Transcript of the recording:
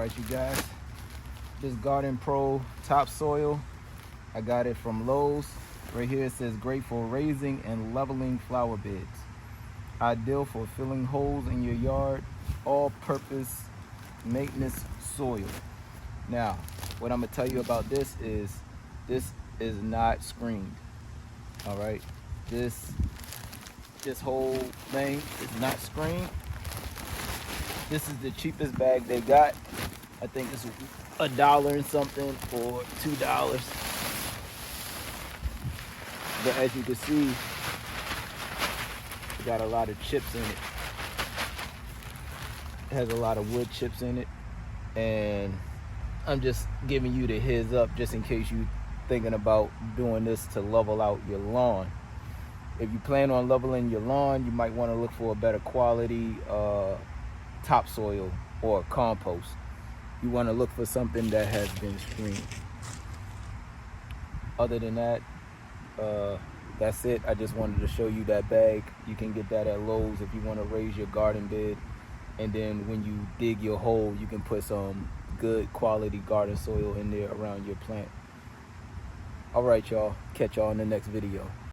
Alright, you guys, this Garden Pro topsoil, I got it from Lowe's. Right here it says great for raising and leveling flower beds, ideal for filling holes in your yard, all-purpose maintenance soil. Now, what I'm gonna tell you about this is not screened. All right, this whole thing is not screened. This is the cheapest bag they got. I think it's $1 and something or $2. But as you can see, it got a lot of chips in it. It has a lot of wood chips in it, and I'm just giving you the heads up just in case you thinking about doing this to level out your lawn. If you plan on leveling your lawn, you might want to look for a better quality topsoil or compost. You want to look for something that has been screened. Other than that, that's it. I just wanted to show you that bag. You can get that at Lowe's if you want to raise your garden bed, and then when you dig your hole, you can put some good quality garden soil in there around your plant. All right, y'all, catch y'all in the next video.